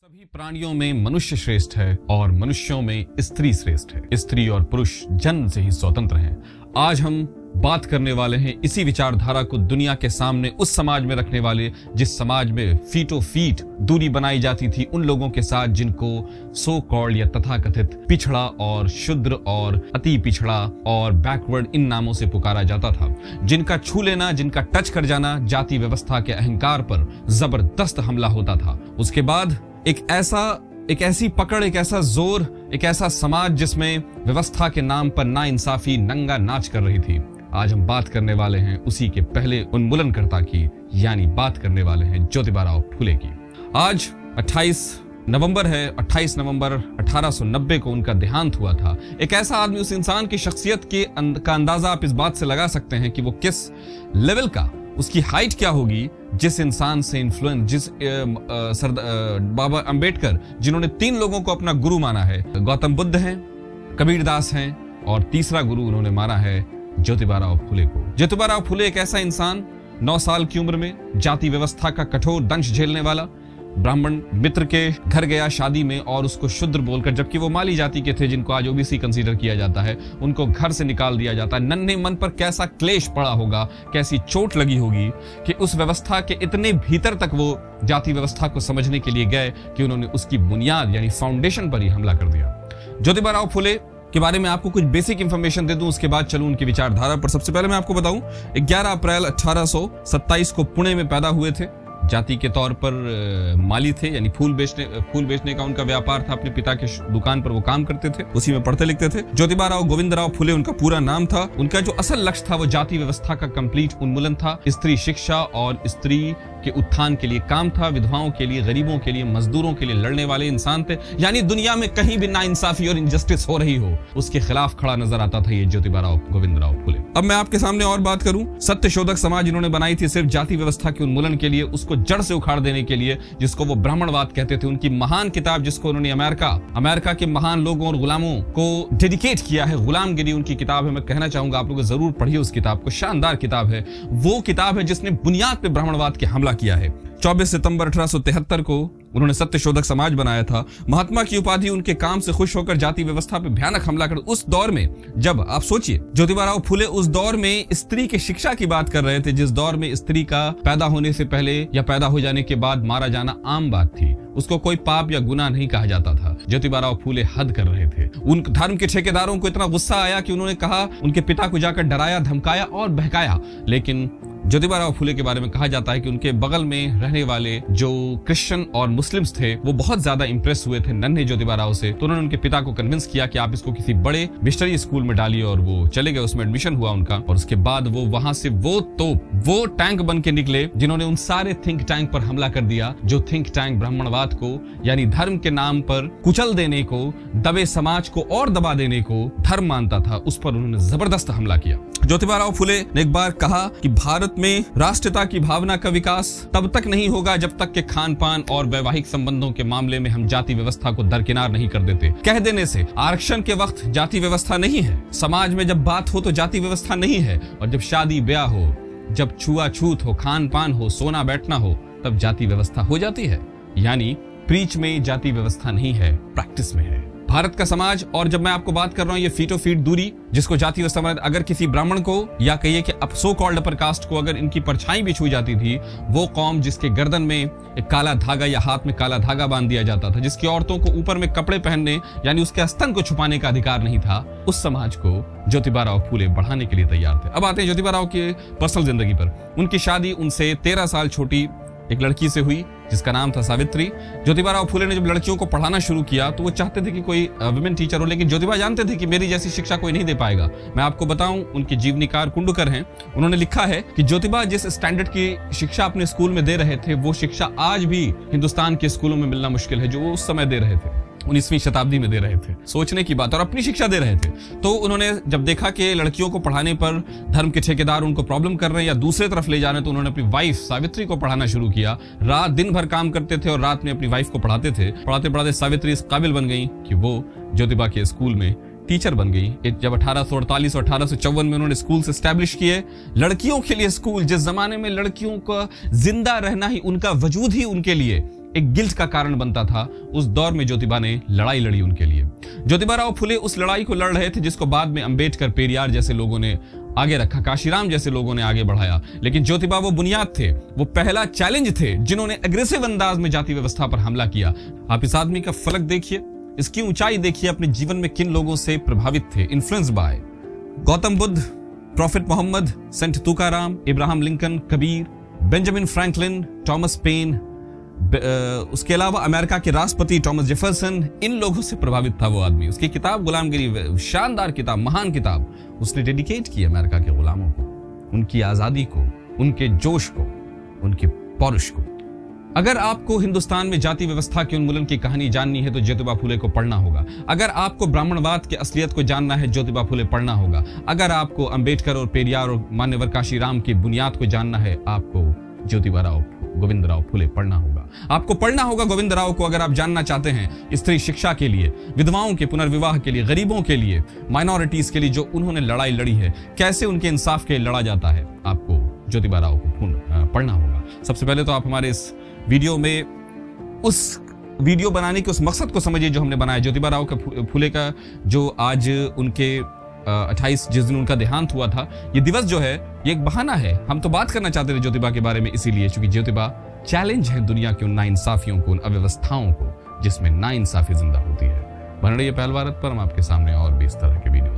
सभी प्राणियों में मनुष्य श्रेष्ठ है और मनुष्यों में स्त्री श्रेष्ठ है। स्त्री और पुरुष जन्म से ही स्वतंत्र हैं। आज हम बात करने वाले हैं इसी विचारधारा को दुनिया के सामने उस समाज में रखने वाले, जिस समाज में फीटो फीट दूरी बनाई जाती थी उन लोगों के साथ जिनको सो कॉल्ड या तथाकथित पिछड़ा और शूद्र और अति पिछड़ा और बैकवर्ड इन नामों से पुकारा जाता था, जिनका छू लेना, जिनका टच कर जाना जाति व्यवस्था के अहंकार पर जबरदस्त हमला होता था। उसके बाद एक ऐसी पकड़, एक ऐसा जोर, एक ऐसा समाज जिसमें व्यवस्था के नाम पर नाइंसाफी नंगा नाच कर रही थी। आज हम बात करने वाले हैं उसी के पहले उन्मूलनकर्ता की, यानी बात करने वाले हैं ज्योतिबा फुले की। आज 28 नवंबर है। 28 नवंबर 1890 को उनका देहांत हुआ था। एक ऐसा आदमी, उस इंसान की शख्सियत का अंदाजा आप इस बात से लगा सकते हैं कि वो किस लेवल का, उसकी हाइट क्या होगी, जिस इंसान से इन्फ्लुएंस, बाबा अंबेडकर जिन्होंने 3 लोगों को अपना गुरु माना है, गौतम बुद्ध हैं, कबीरदास हैं और तीसरा गुरु उन्होंने माना है ज्योतिबा फुले को। ज्योतिबा फुले एक ऐसा इंसान, 9 साल की उम्र में जाति व्यवस्था का कठोर दंश झेलने वाला, ब्राह्मण मित्र के घर गया शादी में और उसको शूद्र बोलकर, जबकि वो माली जाति के थे जिनको आज ओबीसी कंसीडर किया जाता है, उनको घर से निकाल दिया जाता है। नन्हे मन पर कैसा क्लेश पड़ा होगा, कैसी चोट लगी होगी कि उस व्यवस्था के इतने भीतर तक वो जाति व्यवस्था को समझने के लिए गए कि उन्होंने उसकी बुनियाद यानी फाउंडेशन पर ही हमला कर दिया। ज्योतिबा फुले के बारे में आपको कुछ बेसिक इंफॉर्मेशन दे दूं, उसके बाद चलूं उनकी विचारधारा पर। सबसे पहले मैं आपको बताऊं, 11 अप्रैल 1827 को पुणे में पैदा हुए थे। जाति के तौर पर माली थे, यानी फूल बेचने का उनका व्यापार था। अपने पिता के दुकान पर वो काम करते थे, उसी में पढ़ते लिखते थे। ज्योतिबा गोविंदराव फुले उनका पूरा नाम था। उनका जो असल लक्ष्य था वो जाति व्यवस्था का कंप्लीट उन्मूलन था। स्त्री शिक्षा और स्त्री के उत्थान के लिए काम था। विधवाओं के लिए, गरीबों के लिए, मजदूरों के लिए लड़ने वाले इंसान थे। यानी दुनिया में कहीं भी नाइंसाफी और इनजस्टिस हो रही हो, उसके खिलाफ खड़ा नजर आता था ये ज्योतिबा गोविंदराव फुले। अब मैं आपके सामने और बात करूं, सत्य शोधक समाज इन्होंने बनाई थी सिर्फ जाति व्यवस्था के उन्मूलन के लिए, उसको जड़ से उखाड़ देने के लिए, जिसको वो ब्राह्मणवाद कहते थे। उनकी महान किताब, जिसको उन्होंने अमेरिका के महान लोगों और गुलामों को डेडिकेट किया है, गुलामगिरी उनकी किताब है। मैं कहना चाहूंगा आप लोग जरूर पढ़िए उस किताब को, शानदार किताब है। वो किताब है जिसने बुनियाद पे ब्राह्मणवाद के हमला किया है। 24 सितंबर 1873 को उन्होंने सत्य शोधक समाज बनाया था। महात्मा की उपाधि उनके काम से खुश होकर जाति व्यवस्था पे भयानक हमला कर, उस दौर में, जब आप सोचिए, ज्योतिबा फुले उस दौर में स्त्री की शिक्षा की बात कर रहे थे, जिस दौर में स्त्री का पैदा होने से पहले या पैदा हो जाने के बाद मारा जाना आम बात थी, उसको कोई पाप या गुनाह नहीं कहा जाता था। ज्योतिबा फुले हद कर रहे थे। उन धर्म के ठेकेदारों को इतना गुस्सा आया कि उन्होंने कहा, उनके पिता को जाकर डराया, धमकाया और बहकाया। लेकिन ज्योतिबा फुले के बारे में कहा जाता है कि उनके बगल में रहने वाले जो क्रिश्चियन और मुस्लिम्स थे वो बहुत ज्यादा इंप्रेस हुए थे नन्हे ज्योतिबा से, तो उन्होंने उनके पिता को कन्विंस किया कि आप इसको किसी बड़े मिशनरी स्कूल में डालिए, और वो चले गए। उसमें एडमिशन हुआ उनका, और उसके बाद वो वहां से वो टैंक बन के निकले जिन्होंने उन सारे थिंक टैंक पर हमला कर दिया, जो थिंक टैंक ब्राह्मणवाद को, यानी धर्म के नाम पर कुचल देने को, दबे समाज को और दबा देने को धर्म मानता था, उस पर उन्होंने जबरदस्त हमला किया। ज्योतिबा फुले ने एक बार कहा कि भारत में राष्ट्रीयता की भावना का विकास तब तक नहीं होगा जब तक कि खान पान और वैवाहिक संबंधों के मामले में हम जाति व्यवस्था को दरकिनार नहीं कर देते। कह देने से आरक्षण के वक्त जाति व्यवस्था नहीं है, समाज में जब बात हो तो जाति व्यवस्था नहीं है, और जब शादी ब्याह हो, जब छुआछूत हो, खान पान हो, सोना बैठना हो, तब जाति व्यवस्था हो जाती है। यानी प्रीच में जाति व्यवस्था नहीं है, प्रैक्टिस में है भारत का समाज। और जब मैं आपको बात कर रहा हूं ये फीटो फीट दूरी, जिसको जाति व्यवस्था, अगर किसी ब्राह्मण को या कहिए कि अब सो कॉल्ड अपर कास्ट को अगर इनकी परछाई भी छू जाती थी, वो कौम जिसके गर्दन में एक काला धागा या हाथ में काला धागा बांध दिया जाता था, जिसकी औरतों को ऊपर में कपड़े पहनने यानी उसके स्तन को छुपाने का अधिकार नहीं था, उस समाज को ज्योतिबा फुले बढ़ाने के लिए तैयार थे। अब आते हैं ज्योतिबा के पर्सनल जिंदगी पर। उनकी शादी उनसे 13 साल छोटी एक लड़की से हुई जिसका नाम था सावित्री। ज्योतिबा फुले ने जब लड़कियों को पढ़ाना शुरू किया तो वो चाहते थे कि कोई वुमेन टीचर हो, लेकिन ज्योतिबा जानते थे कि मेरी जैसी शिक्षा कोई नहीं दे पाएगा। मैं आपको बताऊं, उनके जीवनीकार कुंडुकर हैं, उन्होंने लिखा है कि ज्योतिबा जिस स्टैंडर्ड की शिक्षा अपने स्कूल में दे रहे थे, वो शिक्षा आज भी हिंदुस्तान के स्कूलों में मिलना मुश्किल है जो वो उस समय दे रहे थे। 19वीं शताब्दी में दे रहे थे। सोचने की बात, और अपनी शिक्षा दे रहे थे। तो उन्होंने जब देखा कि लड़कियों को पढ़ाने पर धर्म के ठेकेदार उनको प्रॉब्लम कर रहे हैं या दूसरे तरफ ले जा रहे हैं, तो उन्होंने अपनी वाइफ सावित्री को पढ़ाना शुरू किया। रात दिन भर काम करते थे और रात में अपनी वाइफ को पढ़ाते थे। पढ़ाते पढ़ाते सावित्री इस काबिल बन गई कि वो ज्योतिबा के स्कूल में टीचर बन गई। जब 1848 और 1854 में उन्होंने स्कूल एस्टैब्लिश किए, लड़कियों के लिए स्कूल, जिस जमाने में लड़कियों का जिंदा रहना ही, उनका वजूद ही उनके लिए एक गिल्ट का कारण बनता था, उस दौर में ज्योतिबा ने लड़ाई लड़ी उनके लिए। ज्योतिबा राव फुले उस लड़ाई को लड़ रहे थे जिसको बाद में अंबेडकर, पेरियार जैसे लोगों ने आगे रखा, काशीराम जैसे लोगों ने आगे बढ़ाया। लेकिन ज्योतिबा वो बुनियाद थे, वो पहला चैलेंज थे जिन्होंने एग्रेसिव अंदाज में जाति व्यवस्था पर हमला किया। आप इस आदमी का फलक देखिए, इसकी ऊंचाई देखिए, अपने जीवन में किन लोगों से प्रभावित थे, influence by Gautam Buddha, prophet Mohammed, saint Tukaram, Abraham Lincoln, Kabir, Benjamin Franklin, Thomas Paine, उसके अलावा अमेरिका के राष्ट्रपति थॉमस जेफरसन। इन लोगों से प्रभावित था वो आदमी। उसकी किताब गुलामगिरी, शानदार किताब, महान किताब, उसने डेडिकेट की अमेरिका के गुलामों को, उनकी आजादी को, उनके जोश को, उनके पौरुष को। अगर आपको हिंदुस्तान में जाति व्यवस्था के उन्मूलन की कहानी जाननी है तो ज्योतिबा फुले को पढ़ना होगा। अगर आपको ब्राह्मणवाद के असलियत को जानना है, ज्योतिबा फुले पढ़ना होगा। अगर आपको अंबेडकर और पेरियार और मान्यवर काशीराम की बुनियाद को जानना है, आपको ज्योतिबा राव गोविंद राव फुले पढ़ना होगा। आपको पढ़ना होगा गोविंद राव को अगर आप जानना चाहते हैं स्त्री शिक्षा के लिए, विधवाओं के पुनर्विवाह के लिए, गरीबों के लिए, माइनॉरिटीज के लिए जो उन्होंने लड़ाई लड़ी है, कैसे उनके इंसाफ के लिए लड़ा जाता है, आपको ज्योतिबा राव को पढ़ना होगा। सबसे पहले तो आप हमारे इस वीडियो में उस वीडियो बनाने के उस मकसद को समझिए जो हमने बनाया। ज्योतिबा राव का फुले का जो आज उनके 28 जिस दिन उनका देहांत हुआ था, ये दिवस जो है ये एक बहाना है। हम तो बात करना चाहते थे ज्योतिबा के बारे में इसीलिए क्योंकि ज्योतिबा चैलेंज है दुनिया के उन नाइंसाफियों को, उन अव्यवस्थाओं को जिसमें नाइंसाफी जिंदा होती है। बने रहिए पहल भारत पर, हम आपके सामने और भी इस तरह के वीडियो